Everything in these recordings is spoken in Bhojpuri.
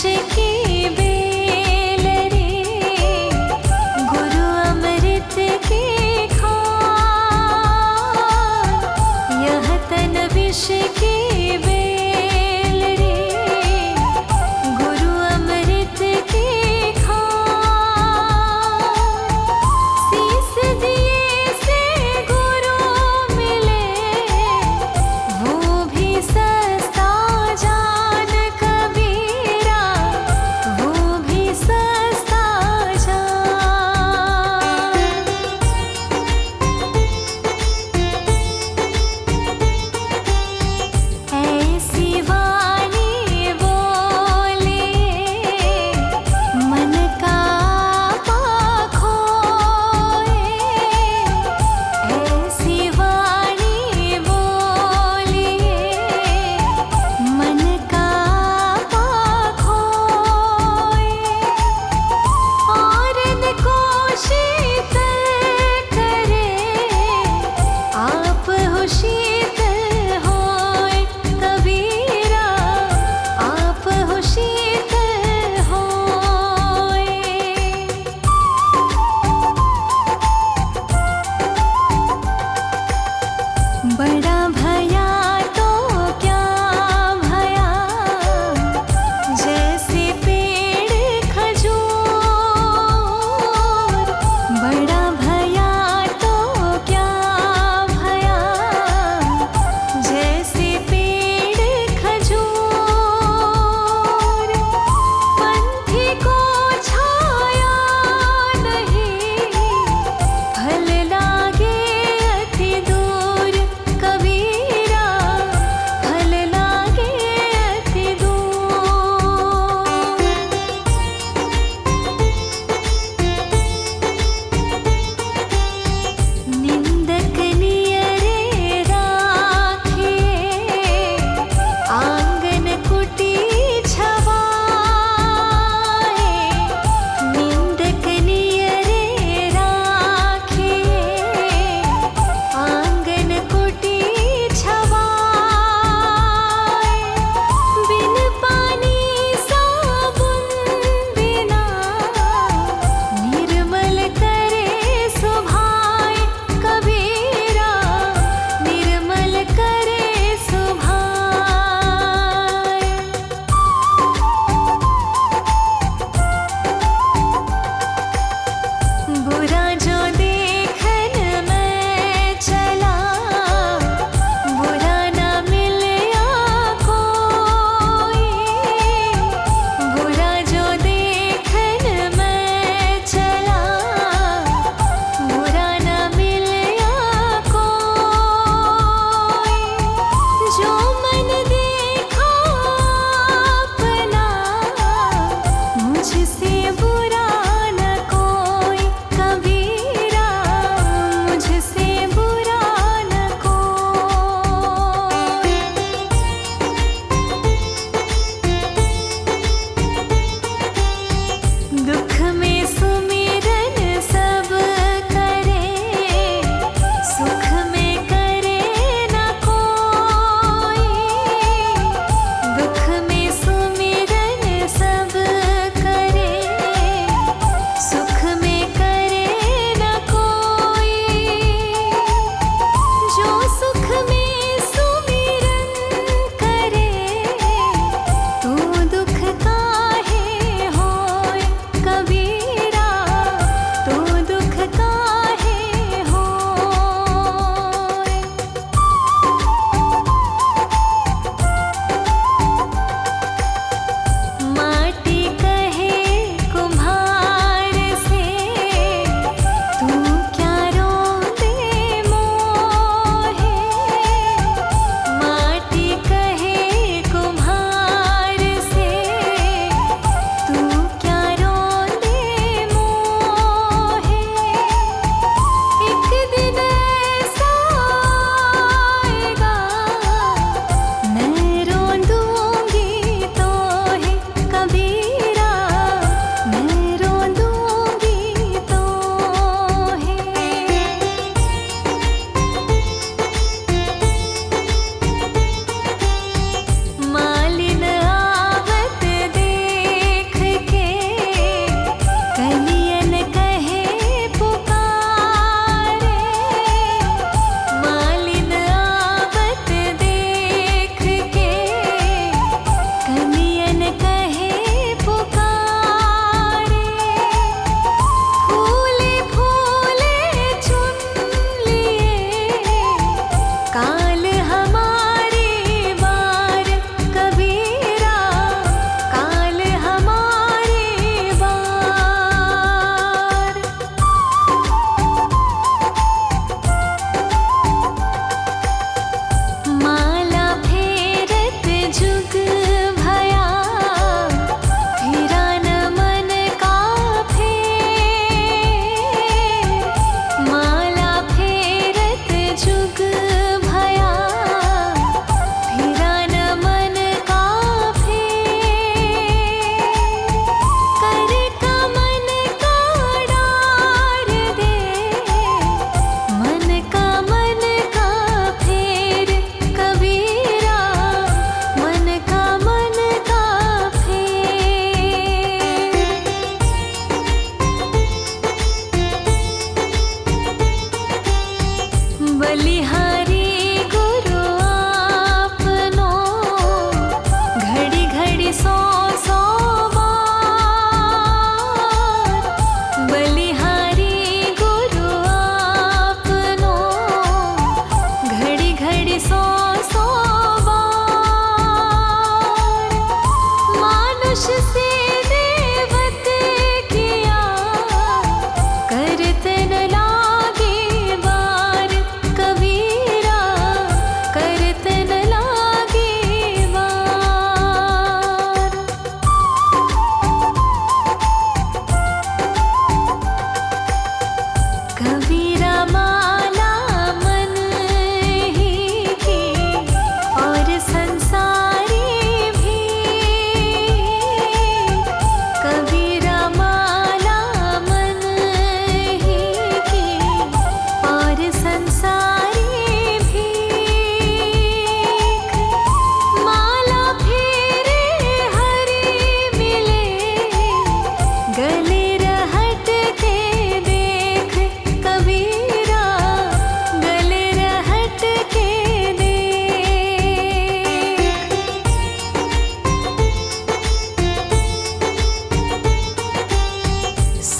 की बेल रे, गुरु अमृत की खान। यह तन विष की बेल रे, गुरु अमृत की खान। शीस दिए से गुरु मिले, वो भी सस्ता जान कबीरा।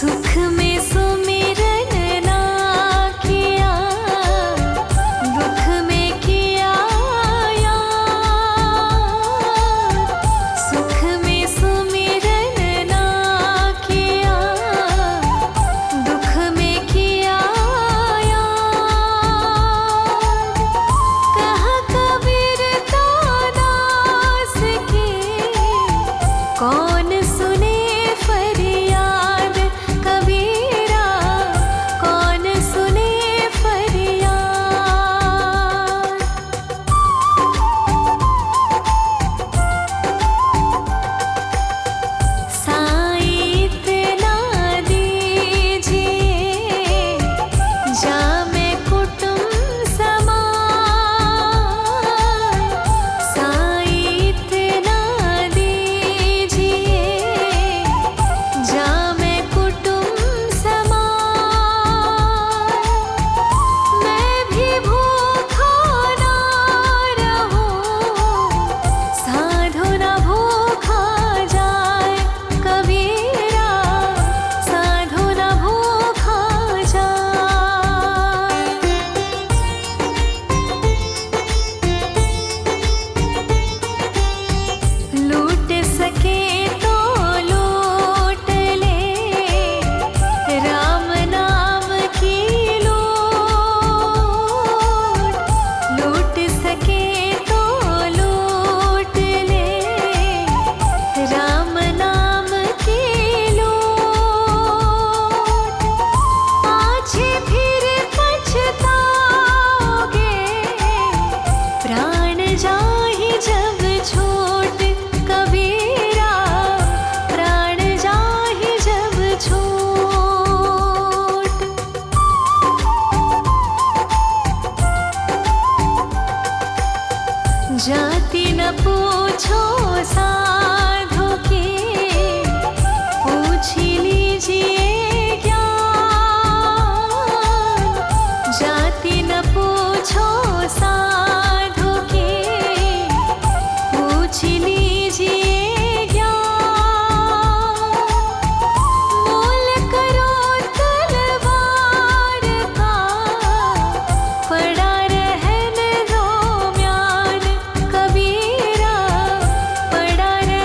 सुख में सुमिरन ना किया, दुख में किया याद। सुख में सुमिरन ना किया, दुख में किया याद। कहा कबीर तो दास की, कौन सुने फरियाद कबीरा, कौन सुने फरियाद। साईं इतना दीजिए, जामे कुटुंब समान। साईं इतना दीजिए, जामे कुटुंब समान। मैं भी भूखा ना रहूं, साधु ना भूखा जाए कबीरा, साधु ना भूखा जाए। लूट सके तो लूट ले, राम नाम की लूट। लूट सके तो लूट ले, राम नाम की लूट। पाछे फिर पछताओगे, प्राण जाहि जब छोट कबीरा, प्राण जाहि जब छोट। जाति न पूछो साधु की, पूछ लीजिए ज्ञान। जाति न पूछो साधु की, पूछ लीजिए ज्ञान। मोल करो तलवार का, पड़ा रहन दो म्यान कबीरा, पड़ा रहन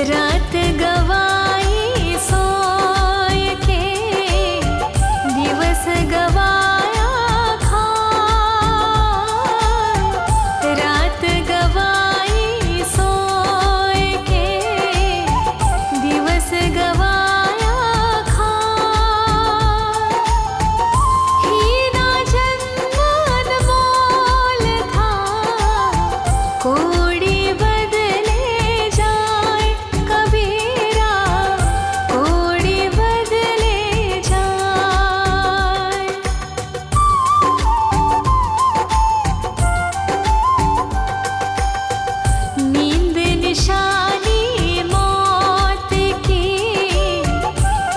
रात गवाई सोय के, दिवस गवाया खाए। रात गवाई सोय के, दिवस गवाया खाए। हीरा जन्म अनमोल था, कोड़ी बदले जाए कबीरा, कोड़ी बदले जाए। नींद निशानी मौत की,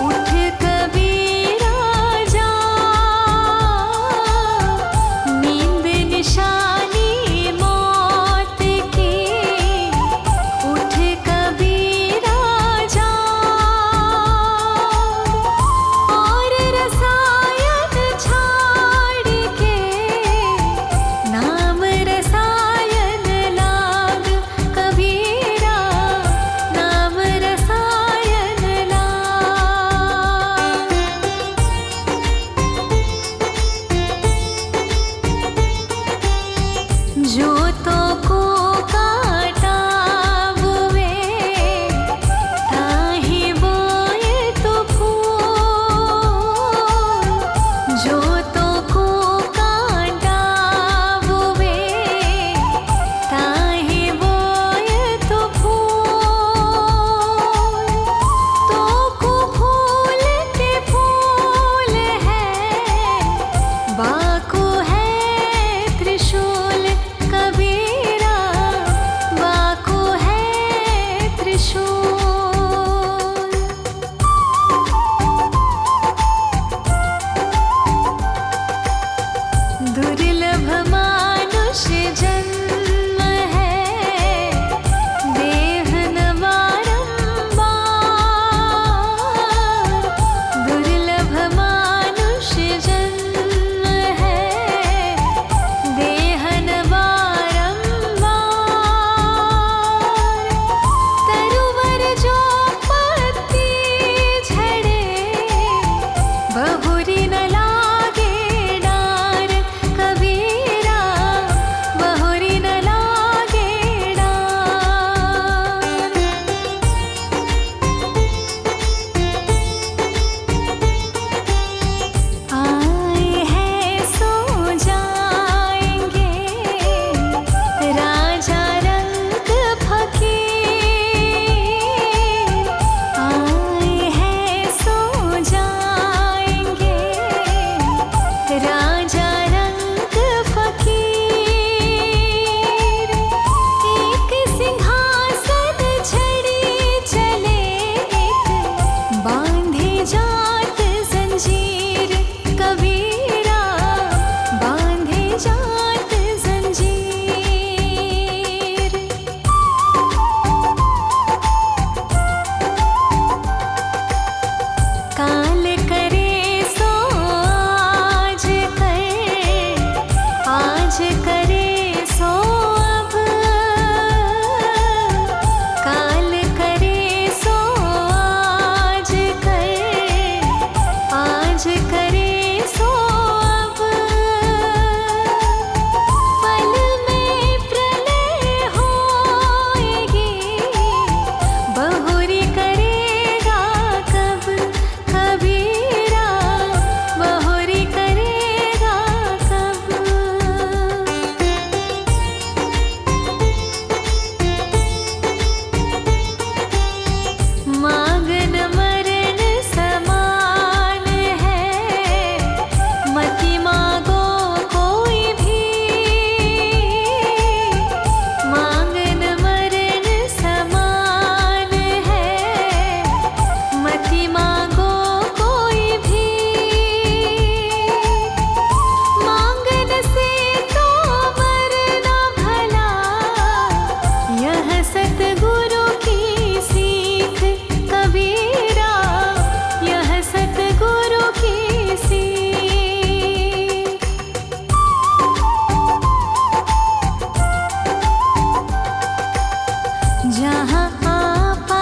उठ कबीरा जा। नींद निशानी मौत की, उठ कबीरा जा। और रसायन छाड़ के, नाम रसायन लाग कबीरा, नाम रसायन लाग। जोतों को काटा बुए, ताहि बोए तो फूल। जोतों को काटा बुए, ताहि बोए तो फूल। तो को फूल के फूल है, बाको है त्रिशूल कबीरा, बाको है त्रिशूल। दुर्लभ मानुष जन्म है, देह न बारंबार। दुर्लभ मानुष जन्म है, देह न बारंबार। तरुवर जो पत्ती झड़े, बहुरी न लागे डार कबीरा, बहुरी न लागे डार। आए हैं सो जाएंगे, राजा रंग फकीर। आए हैं सो जाएंगे, राजा रंग फकीर। एक सिंहासन छड़ी चले, एक बांधे जात जंजीर कबीरा, बांधे जात जंजीर। काल करे सो आज कर, आज करे सो अब। काल करे सो आज कर, आज करे सो अब। पल में प्रलय होएगी, बहुरी करेगा कब कबीरा, बहुरी करेगा कब। मांगन मरण समान है, मति मांगो कोई भी। मांगन मरण समान है, मति मांगो कोई भी। मांगन से तो मरना भला, यह सतगुरु की सीख कबीरा, यह सतगुरु की सीख। जहाँ आपा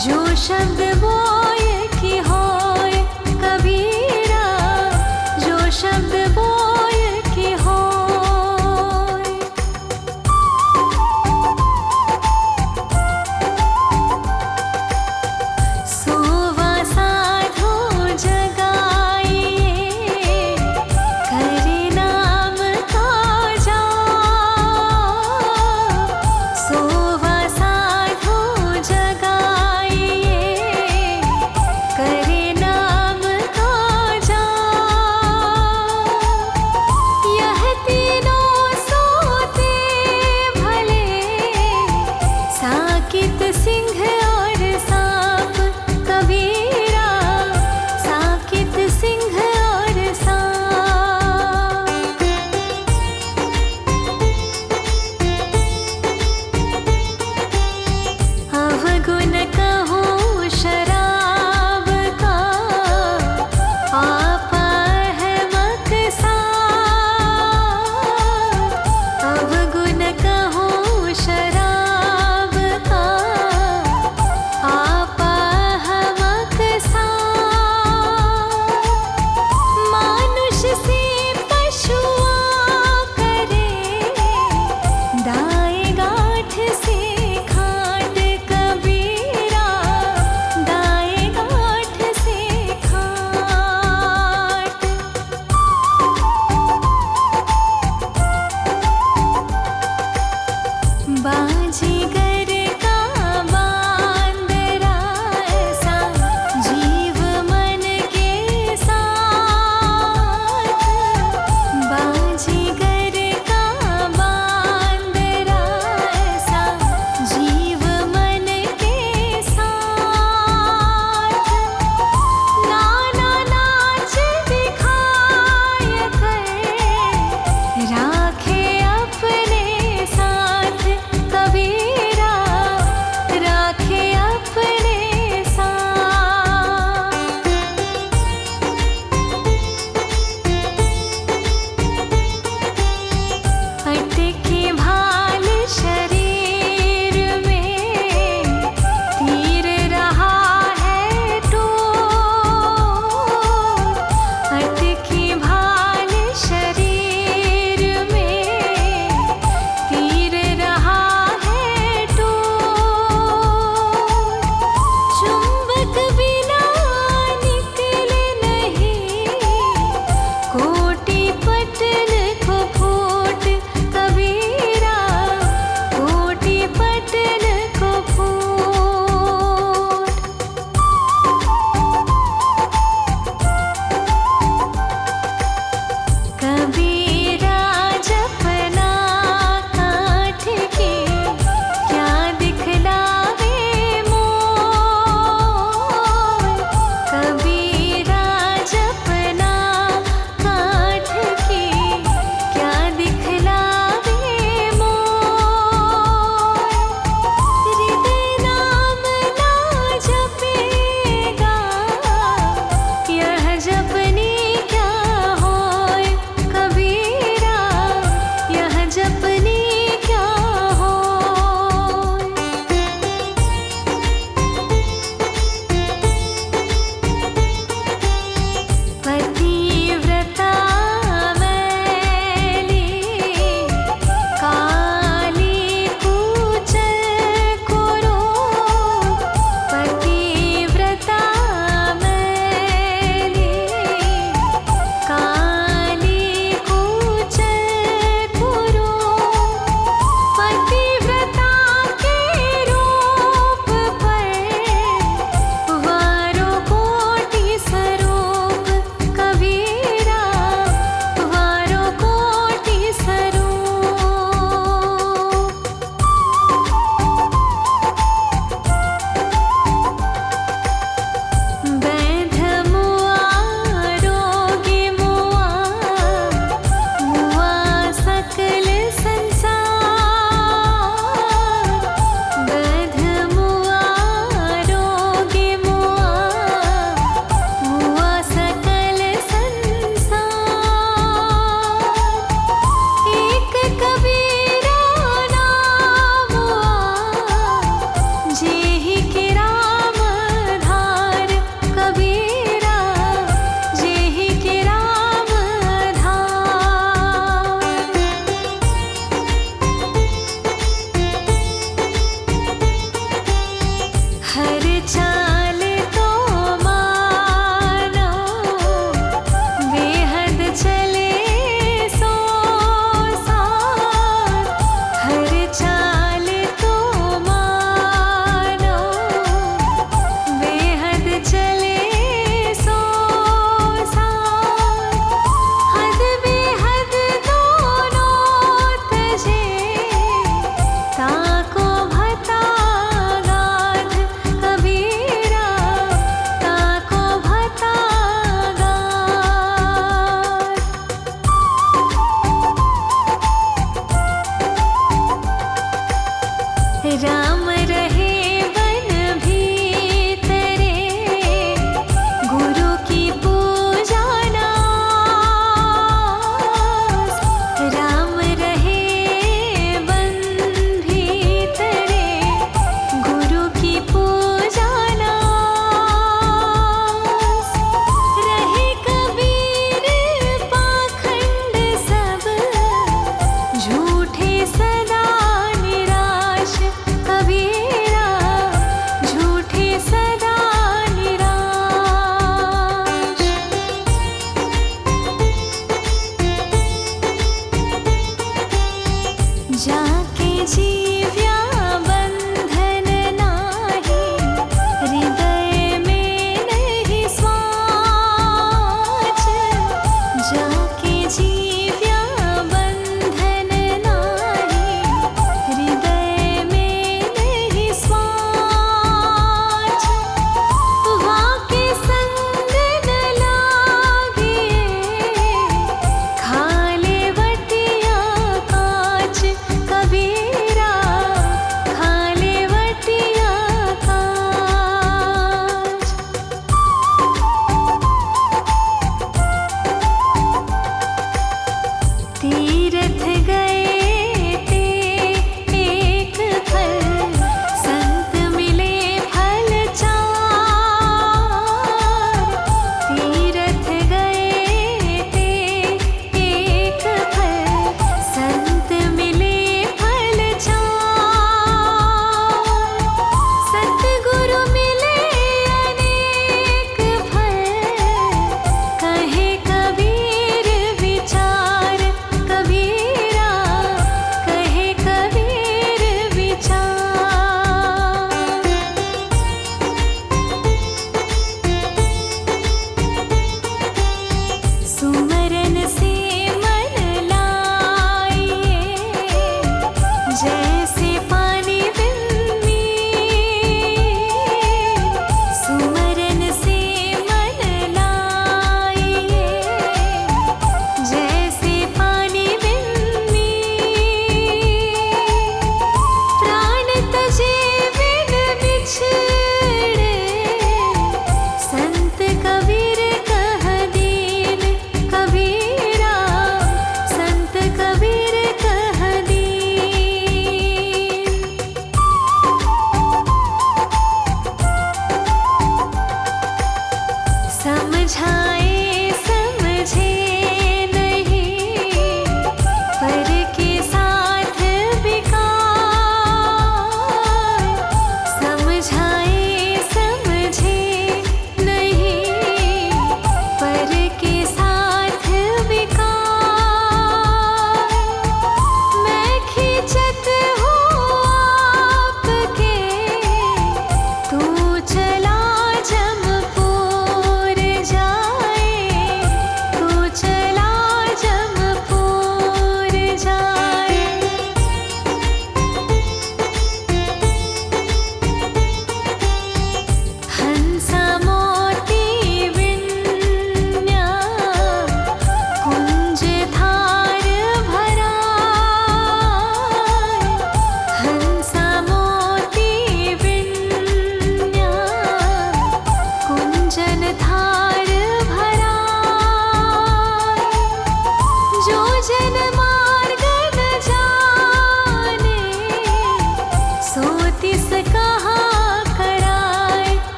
जो शब्द बोय की होय कबीरा, जो शब्द बोय की होय। सोवा साधो जगाइए, करे नाम का जाप। सोवा साधो जगाइए,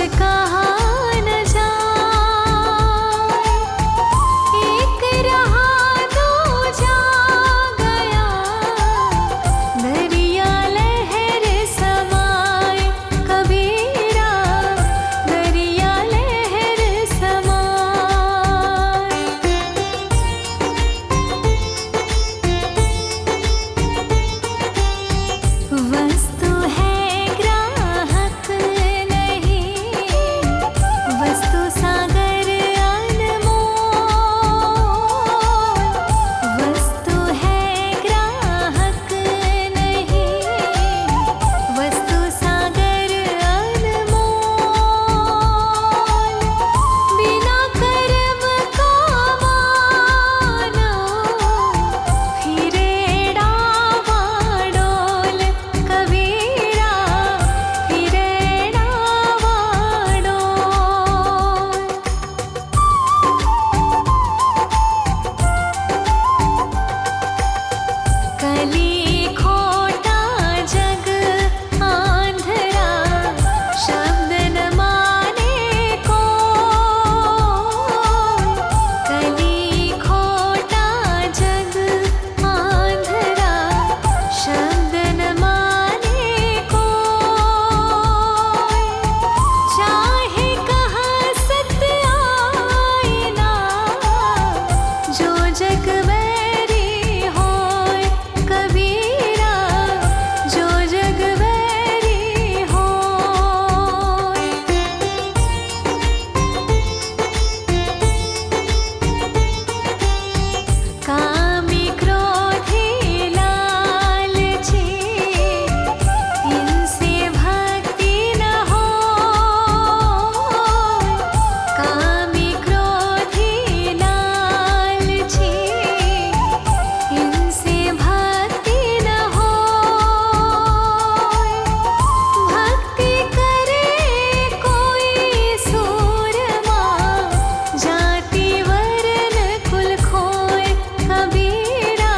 कहा न जाए, एक रहा दूजा गया, दरिया लहर समाए कबीरा, दरिया लहर समाए। वस्तु है ग्राहक नहीं, वस्तु सागर अनमोल, वस्तु है ग्राहक नहीं, वस्तु सागर अनमोल। बिना कर्म का मानो फिरे डावाडोल कबीरा, फिरे डावाडोल। कली खोटा जग आंधरा, शब्द न माने को, कली खोटा जग आंधरा, शब्द न माने को। चाहे कहाँ सत्य आईना, जो जग बैरी होय कबीरा, जो जग बैरी होय। कामी क्रोधी लालची, इनसे भक्ति न हो, कामी क्रोधी लालची, इनसे भक्ति न हो। भक्ति करे कोई सूरमा, जाति वरण कुल खोए कबीरा,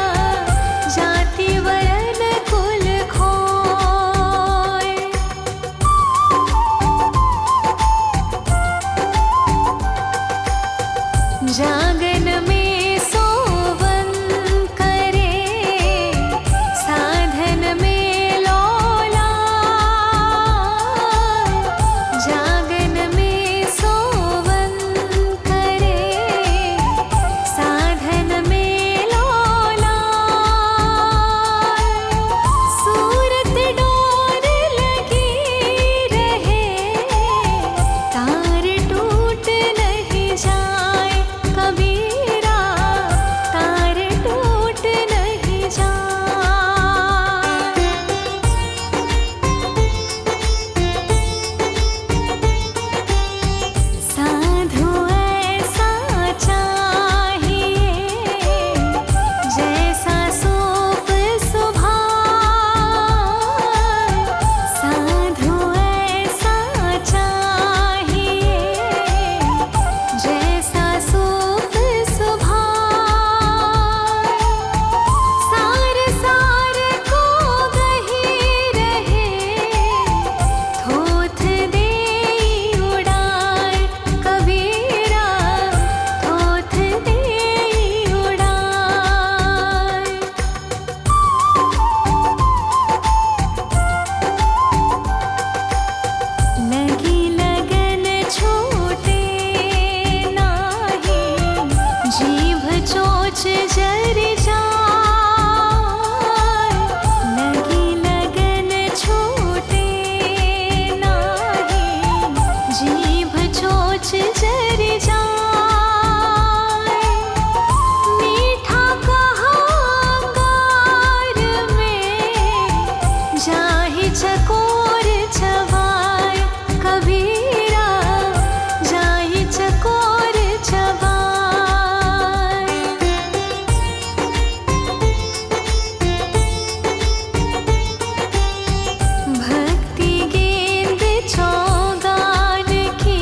जाति वरण कुल खोए। जागन में सोवन करे, साधन में लोला, जागन में सोवन करे, साधन में लोला। सूरत डोर लगी रहे, तार टूट नहीं जाए कबीरा, तार टूट नहीं जाए। साधु ऐसा चाहिए, जैसा सूप सुभाए, साधु ऐसा चाहिए, जैसा सूप सुभाए। सार सार को गही रहे, थोथ दे उड़ाए कबीरा, थोथ दे उड़ाए। लगी लगन छूटे नाही, जीभ चोच जर जाए, लगी लगन छूटे नाही, जीभ चोच जर जाए। मीठा कहा अंगार में, जाहि चकोर चबाए कबीरा, जाहि चकोर चबाए। भक्ति गेंद चौगान की,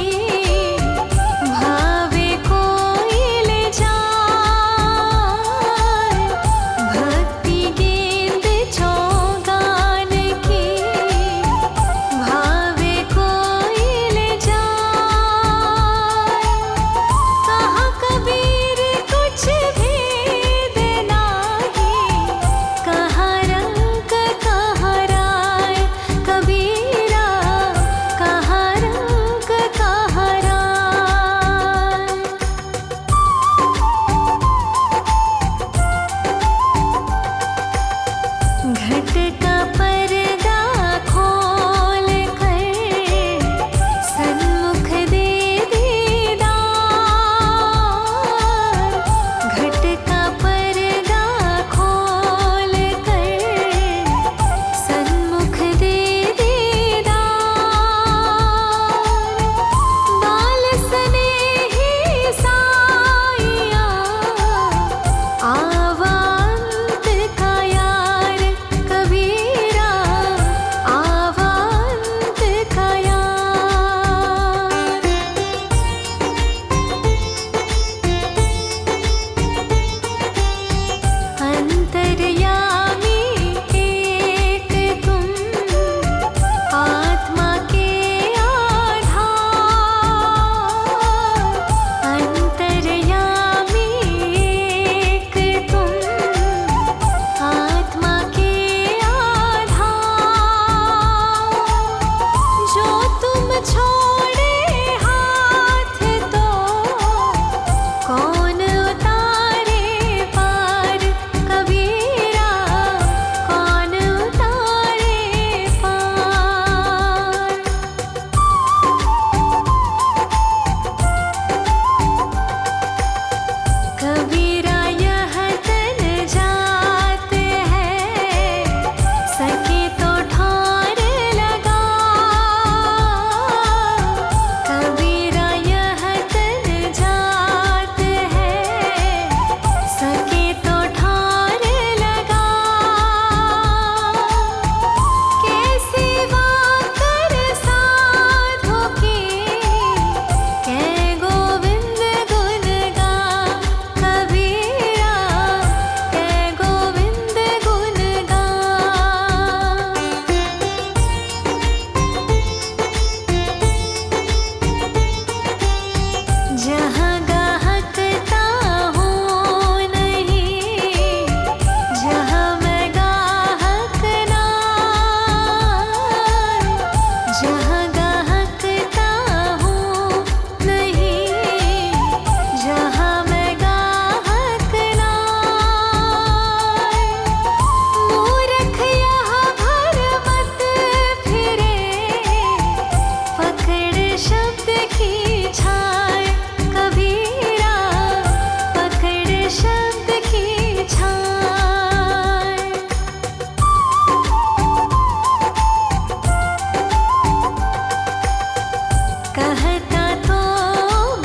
कहता तो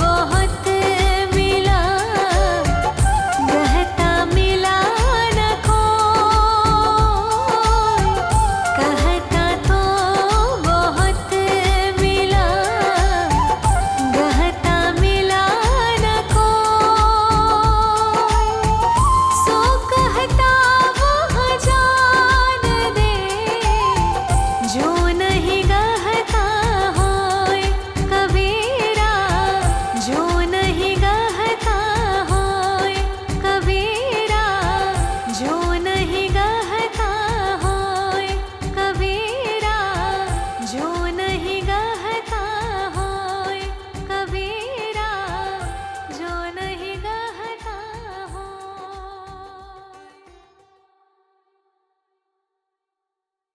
बहुत मिला, कहता मिला न कोई। कहता तो बहुत मिला, कहता मिला न कोई। सो कहता वह जान दे, जो नहीं कहता होए कबीरा, जो नहीं कहता होए कबीरा, जो नहीं कहता होए कबीरा, जो